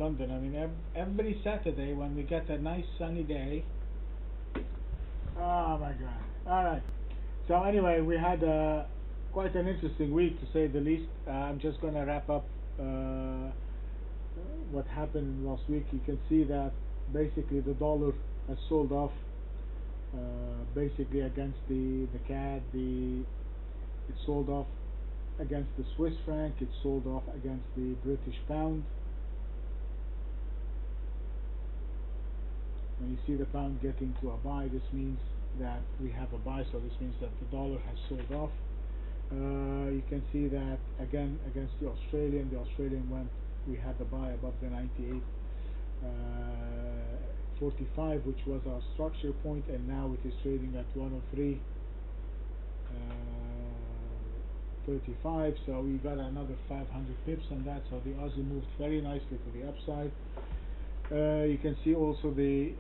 London. I mean, every Saturday when we get a nice sunny day. Oh my God! All right. So anyway, we had quite an interesting week to say the least. I'm just going to wrap up what happened last week. You can see that basically the dollar has sold off basically against the CAD. It sold off against the Swiss franc. It sold off against the British pound. When you see the pound getting to a buy, this means that we have a buy, so this means that the dollar has sold off. You can see that again against the Australian went, we had the buy above the 98.45, which was our structure point, and now it is trading at 103.35, so we got another 500 pips on that, so the Aussie moved very nicely to the upside. You can see also the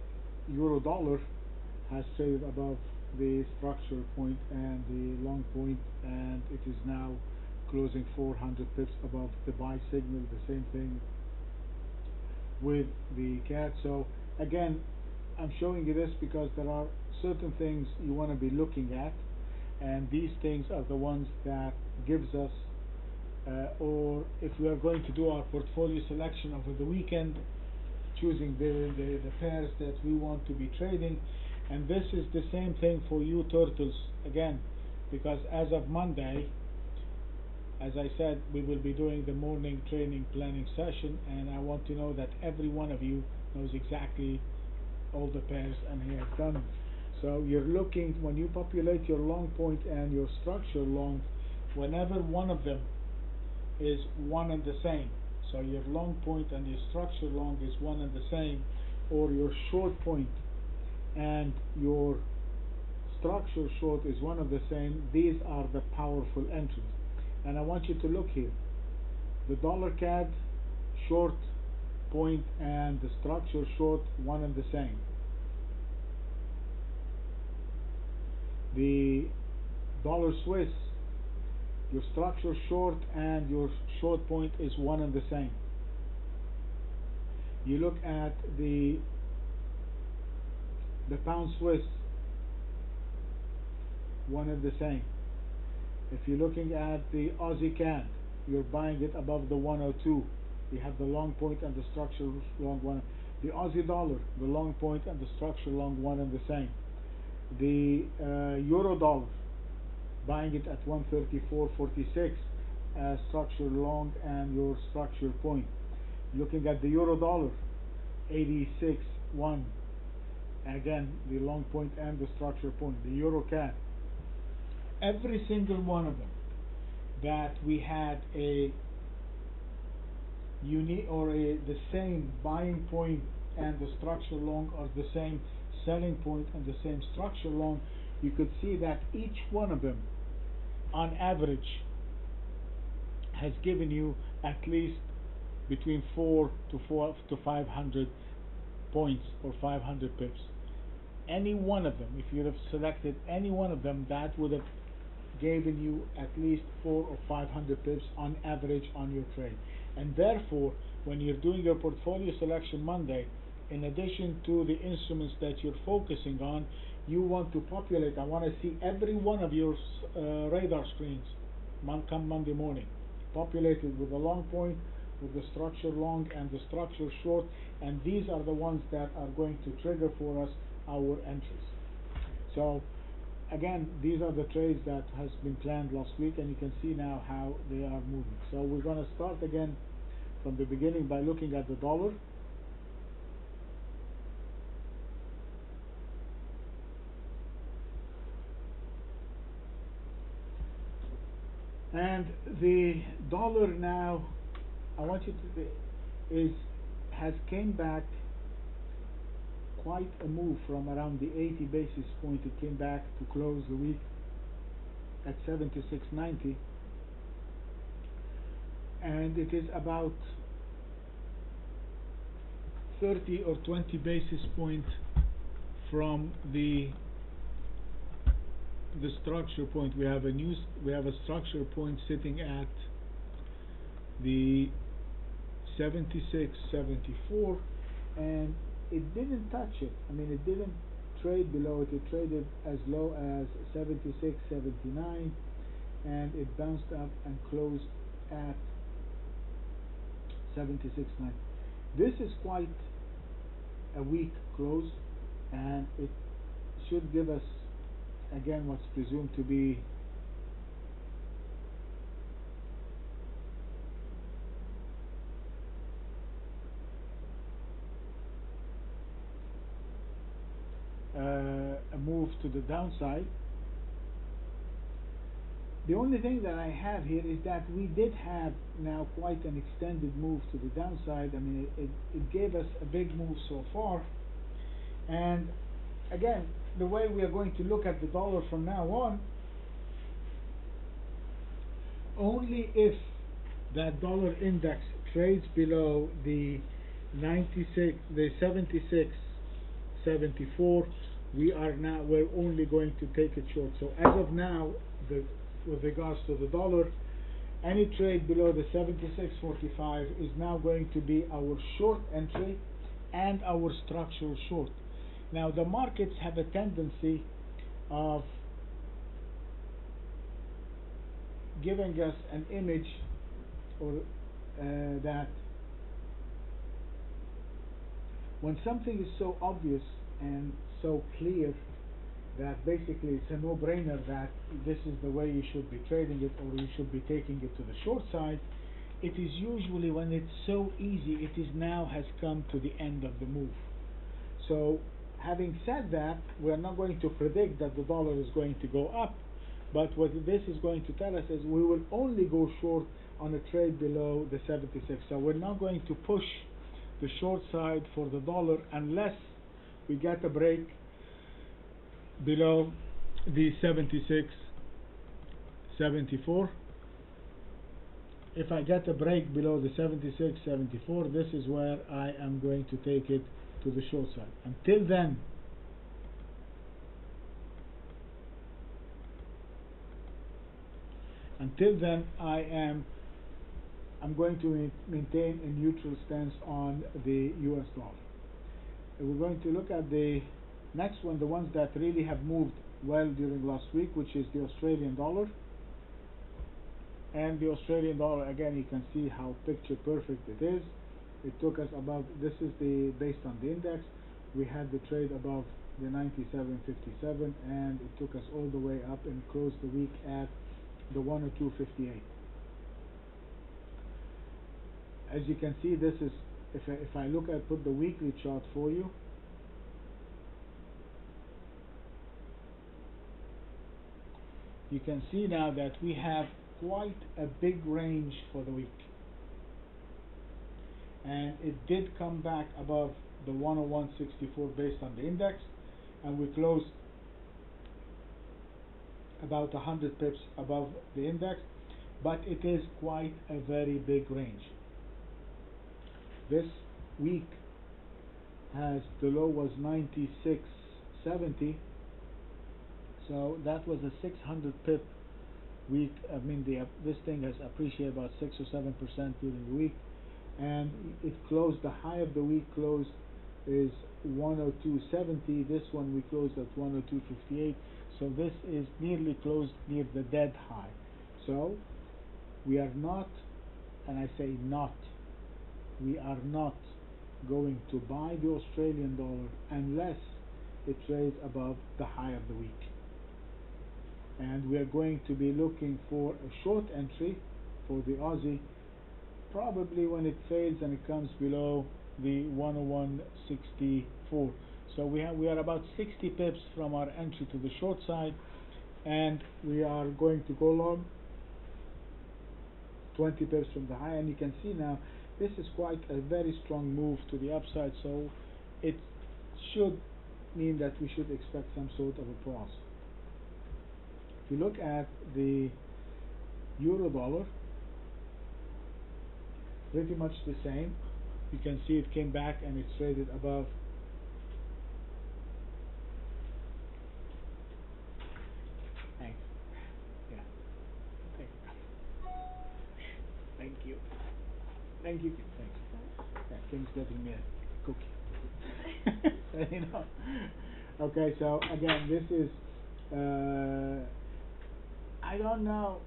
euro dollar has traded above the structure point and the long point, and it is now closing 400 pips above the buy signal. The same thing with the CAD. So again, I'm showing you this because there are certain things you want to be looking at, and these things are the ones that gives us or if we are going to do our portfolio selection over the weekend, choosing the pairs that we want to be trading. And this is the same thing for you turtles again, because as of Monday, as I said, we will be doing the morning training planning session, and I want to know that every one of you knows exactly all the pairs and he has done them. So you're looking, when you populate your long point and your structure long, whenever one of them is one and the same, so your long point and your structure long is one and the same, or your short point and your structure short is one of the same, these are the powerful entries. And I want you to look here. The dollar CAD short point and the structure short, one and the same. The dollar Swiss, your structure short and your short point is one and the same. You look at the pound Swiss, one and the same. If you're looking at the Aussie CAD, you're buying it above the 102. You have the long point and the structure long one. The Aussie dollar, the long point and the structure long one and the same. The euro dollar, buying it at 134.46 as structure long and your structure point. Looking at the euro dollar, 86.1. Again, the long point and the structure point. The euro CAD, every single one of them that we had a unique or the same buying point and the structure long, or the same selling point and the same structure long, you could see that each one of them on average has given you at least between 4 to 500 points or 500 pips. Any one of them, if you have selected any one of them, that would have given you at least 4 or 500 pips on average on your trade. And therefore, when you're doing your portfolio selection Monday, in addition to the instruments that you're focusing on, you want to populate. I want to see every one of your radar screens come Monday morning populated with the long point, with the structure long and the structure short, and these are the ones that are going to trigger for us our entries. So again, these are the trades that has been planned last week, and you can see now how they are moving. So we're going to start again from the beginning by looking at the dollar. And the dollar now, I want you to has came back quite a move from around the 80 basis point. It came back to close the week at 76.90, and it is about 30 or 20 basis point from the structure point. We have a structure point sitting at the 76.74, and it didn't touch it. I mean, it didn't trade below it. It traded as low as 76.79, and it bounced up and closed at 76.9. This is quite a weak close, and it should give us again what's presumed to be a move to the downside. The only thing that I have here is that we did have now quite an extended move to the downside. I mean, it gave us a big move so far, and again, the way we are going to look at the dollar from now on, only if that dollar index trades below the 76.74, we're only going to take it short. So as of now, with regards to the dollar, any trade below the 76.45 is now going to be our short entry and our structural short. Now the markets have a tendency of giving us an image or that when something is so obvious and so clear that basically it's a no-brainer that this is the way you should be trading it, or you should be taking it to the short side, it is usually when it's so easy, it is now has come to the end of the move. So having said that, we're not going to predict that the dollar is going to go up, but what this is going to tell us is we will only go short on a trade below the 76. So we're not going to push the short side for the dollar unless we get a break below the 76.74. If I get a break below the 76.74, this is where I am going to take it to the short side. Until then I'm going to maintain a neutral stance on the US dollar. We're going to look at the next one, the ones that really have moved well during last week, which is the Australian dollar. And the Australian dollar, again, you can see how picture perfect it is. It took us above, this is based on the index. We had the trade above the 97.57, and it took us all the way up and closed the week at the 102.58. As you can see, this is, if I put the weekly chart for you, you can see now that we have quite a big range for the week, and it did come back above the 101.64 based on the index, and we closed about 100 pips above the index, but it is quite a very big range. This week has, the low was 96.70, so that was a 600 pip week. I mean, this thing has appreciated about 6 or 7% during the week, and it closed, the high of the week closed is 102.70. This one we closed at 102.58, so this is nearly closed near the dead high. So we are not, and I say not, we are not going to buy the Australian dollar unless it trades above the high of the week. And we are going to be looking for a short entry for the Aussie, probably when it fails and it comes below the 101.64. So we are about 60 pips from our entry to the short side, and we are going to go long 20 pips from the high. And you can see now this is quite a very strong move to the upside, so it should mean that we should expect some sort of a pause. If you look at the euro dollar, pretty much the same. You can see it came back and it's traded above thanks. Yeah. Thank you. Thank you. Thank you. thing's getting me a cookie. You know. Okay, so again, this is I don't know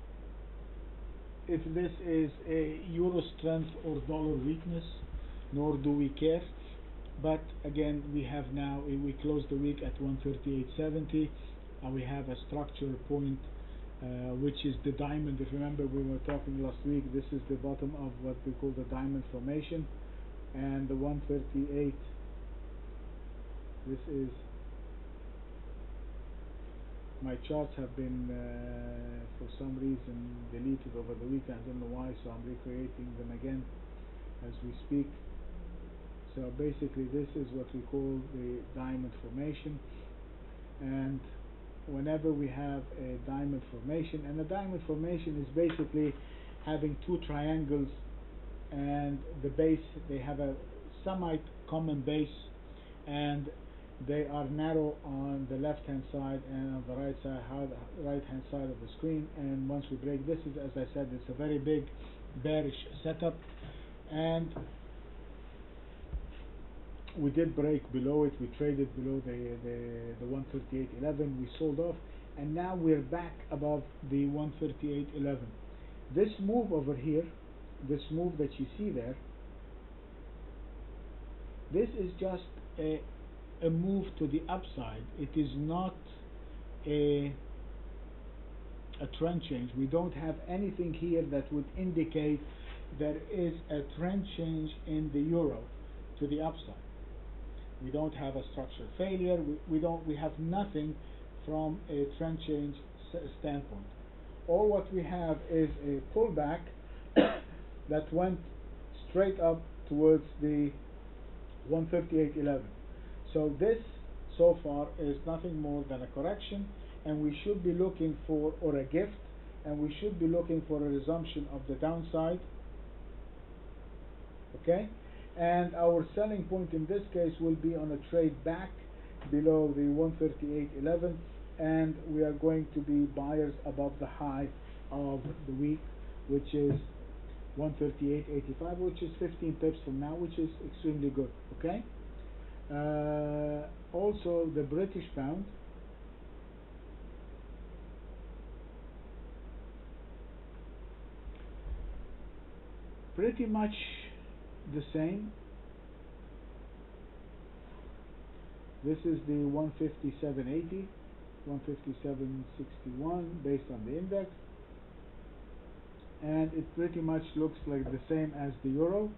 if this is a euro strength or dollar weakness, nor do we care. But again, we have now we closed the week at 138.70, and we have a structure point, which is the diamond. If you remember, we were talking last week. This is the bottom of what we call the diamond formation, and the 138. This is my charts have been for some reason deleted over the weekend. I don't know why, so I'm recreating them again as we speak. So basically this is what we call the diamond formation, and whenever we have a diamond formation, and a diamond formation is basically having two triangles, and the base, they have a semi common base, and they are narrow on the left hand side and on the right hand side of the screen. And once we break this, is, as I said, it's a very big bearish setup, and we did break below it. We traded below the 138.11. We sold off, and now we're back above the 138.11. This move over here, this move that you see there, this is just a move to the upside. It is not a trend change. We don't have anything here that would indicate there is a trend change in the euro to the upside. We don't have a structural failure. We have nothing from a trend change standpoint. All what we have is a pullback that went straight up towards the 138.11. So this so far is nothing more than a correction, and we should be looking for, or a gift, and we should be looking for a resumption of the downside. Okay, and our selling point in this case will be on a trade back below the 138.11, and we are going to be buyers above the high of the week, which is 138.85, which is 15 pips from now, which is extremely good. Okay. Also the British pound, pretty much the same. This is the 157.80, 157.61 based on the index, and it pretty much looks like the same as the euro.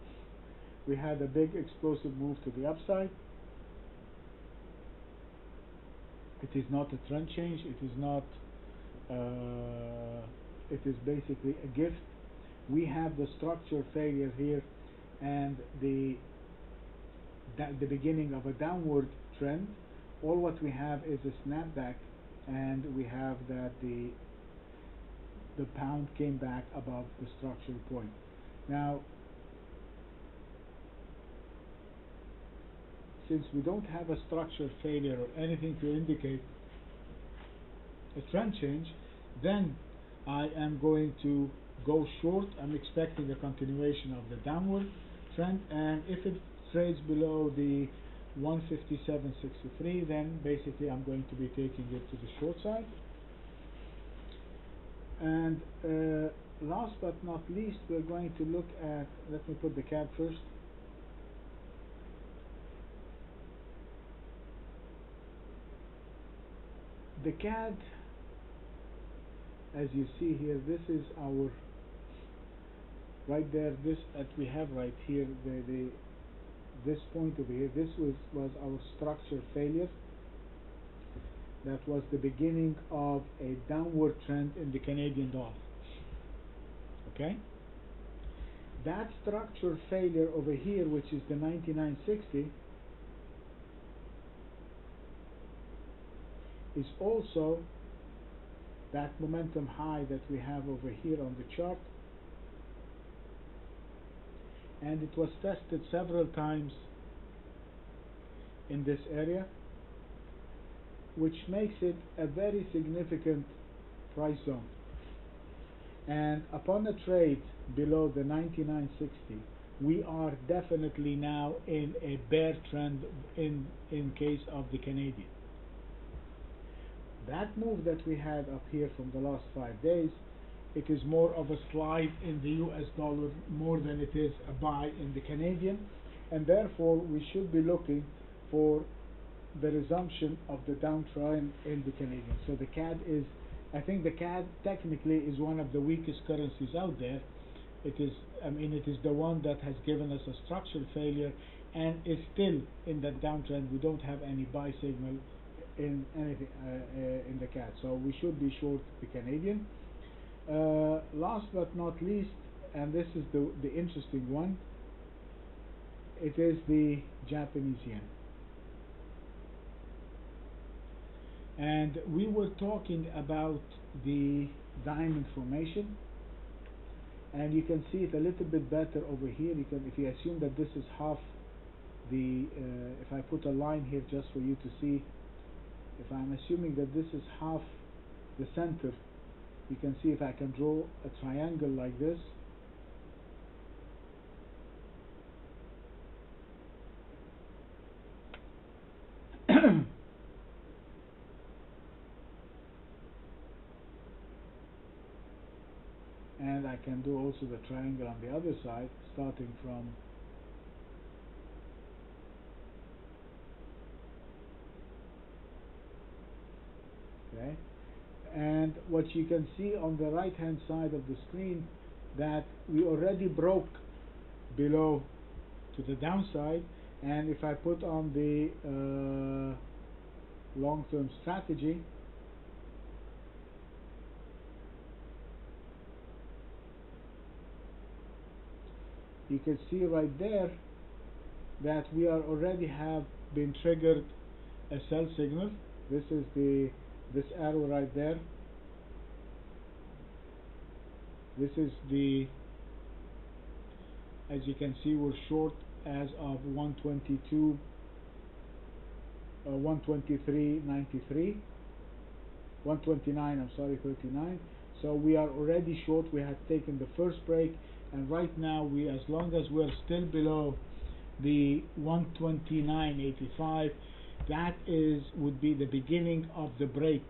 We had a big explosive move to the upside. It is not a trend change. It is not. It is basically a gift. We have the structure failure here, and the beginning of a downward trend. All what we have is a snapback, and we have that the pound came back above the structure point. Now, since we don't have a structure failure or anything to indicate a trend change, then I am going to go short. I'm expecting a continuation of the downward trend, and if it trades below the 157.63, then basically I'm going to be taking it to the short side. And last but not least, we're going to look at, let me put the CAD first. The CAD, as you see here, this is our, right there, this that we have right here, this point over here, this was our structure failure. That was the beginning of a downward trend in the Canadian dollar. Okay? That structure failure over here, which is the 99.60, is also that momentum high that we have over here on the chart, and it was tested several times in this area, which makes it a very significant price zone. And upon a trade below the 99.60, we are definitely now in a bear trend in case of the Canadian. That move that we had up here from the last 5 days, it is more of a slide in the US dollar more than it is a buy in the Canadian, and therefore we should be looking for the resumption of the downtrend in the Canadian. So the CAD is, I think the CAD technically is one of the weakest currencies out there. It is, I mean, it is the one that has given us a structural failure and is still in that downtrend. We don't have any buy signal in anything in the CAD, so we should be short the Canadian. Last but not least, and this is the interesting one, it is the Japanese yen. And we were talking about the diamond formation, and you can see it a little bit better over here. You can, if you assume that this is half the, if I put a line here just for you to see, if I'm assuming that this is half the center, you can see if I can draw a triangle like this, and I can do also the triangle on the other side, starting from okay. And what you can see on the right hand side of the screen, that we already broke below to the downside, and if I put on the long-term strategy, you can see right there that we are already have been triggered a sell signal. This is this arrow right there. This is the, as you can see, we're short as of 122 123.93, 129, I'm sorry, 39. So we are already short. We had taken the first break, and right now we, as long as we're still below the 129.85, that is would be the beginning of the break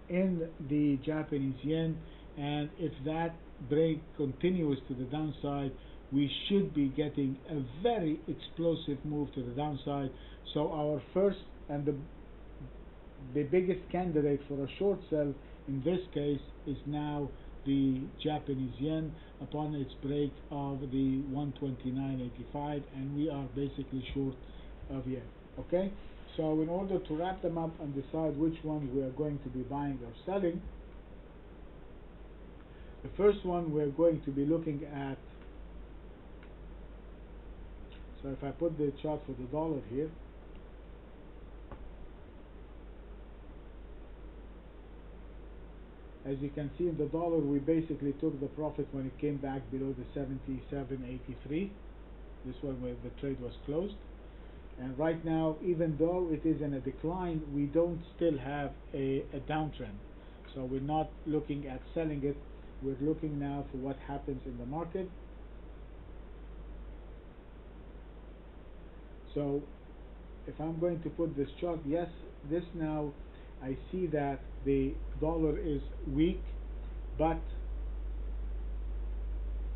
in the Japanese yen. And if that break continues to the downside, we should be getting a very explosive move to the downside. So our first and the biggest candidate for a short sell in this case is now the Japanese yen upon its break of the 129.85, and we are basically short of yen. Okay, so in order to wrap them up and decide which ones we are going to be buying or selling, the first one we're going to be looking at, so if I put the chart for the dollar here, as you can see in the dollar, we basically took the profit when it came back below the 77.83. This one where the trade was closed. And right now, even though it is in a decline, we don't still have a downtrend. So we're not looking at selling it. We're looking now for what happens in the market. So if I'm going to put this chart, yes, this now I see that the dollar is weak, but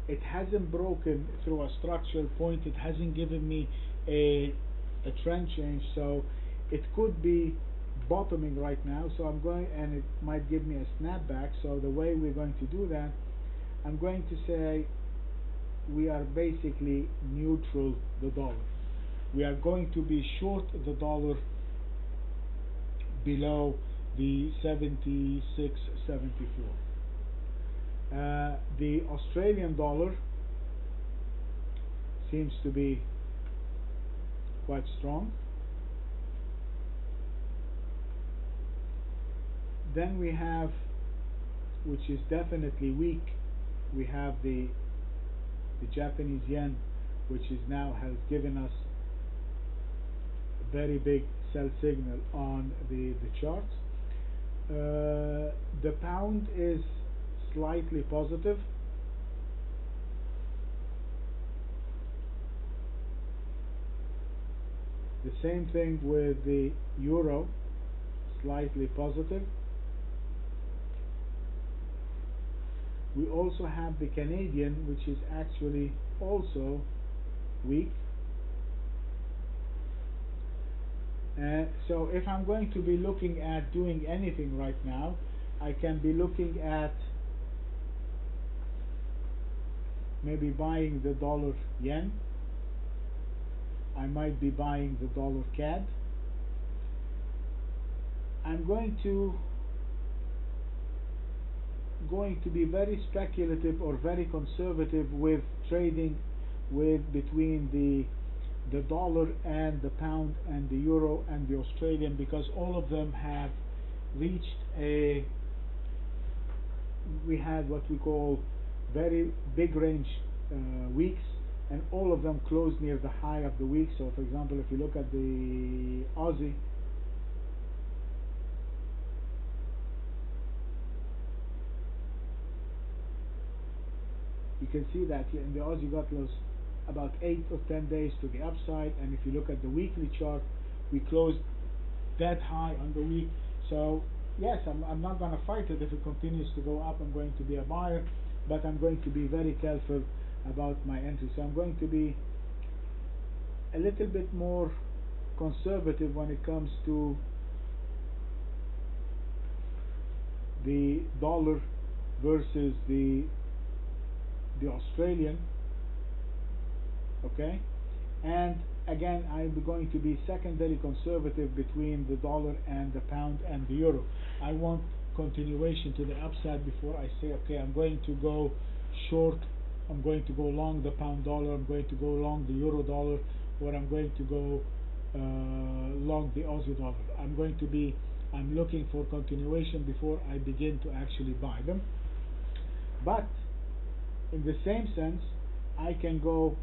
it hasn't broken through a structural point. It hasn't given me a trend change, so it could be bottoming right now. So I'm going, and it might give me a snapback. So the way we're going to do that, I'm going to say we are basically neutral the dollar. We are going to be short the dollar below the 76.74. The Australian dollar seems to be quite strong. Then we have, which is definitely weak, we have the Japanese yen, which is now has given us a very big sell signal on the charts. The pound is slightly positive. The same thing with the euro, slightly positive. We also have the Canadian, which is actually also weak. So if I'm going to be looking at doing anything right now, I can be looking at maybe buying the dollar yen. I might be buying the dollar CAD. I'm going to be very speculative or very conservative with trading with between the dollar and the pound and the euro and the Australian, because all of them have reached we had what we call very big range weeks, and all of them closed near the high of the week. So for example, if you look at the Aussie, you can see that here in the Aussie got close about 8 or 10 days to the upside, and if you look at the weekly chart, we closed that high on the week. So yes, I'm not going to fight it. If it continues to go up, I'm going to be a buyer, but I'm going to be very careful about my entry. So I'm going to be a little bit more conservative when it comes to the dollar versus the Australian. Okay, and again, I'm going to be secondarily conservative between the dollar and the pound and the euro. I want continuation to the upside before I say, okay, I'm going to go short, I'm going to go long the pound dollar, I'm going to go long the euro dollar, or I'm going to go long the Aussie dollar. I'm looking for continuation before I begin to actually buy them. But in the same sense, I can go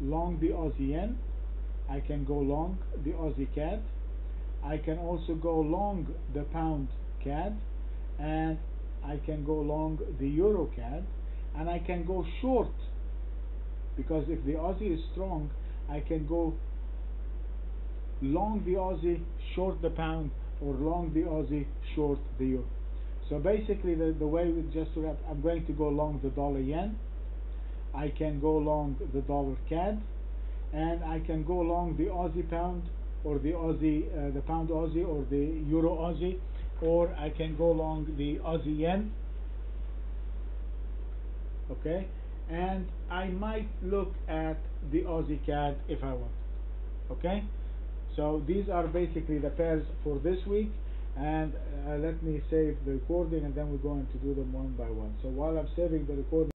long the Aussie yen, I can go long the Aussie CAD, I can also go long the pound CAD, and I can go long the euro CAD, and I can go short, because if the Aussie is strong, I can go long the Aussie, short the pound, or long the Aussie, short the euro. So basically the way we just to wrap, I'm going to go long the dollar yen, I can go long the dollar CAD, and I can go long the Aussie pound, or the Aussie, the pound Aussie, or the euro Aussie, or I can go long the Aussie yen. Okay, and I might look at the Aussie CAD if I want. Okay, so these are basically the pairs for this week, and let me save the recording, and then we're going to do them one by one. So while I'm saving the recording,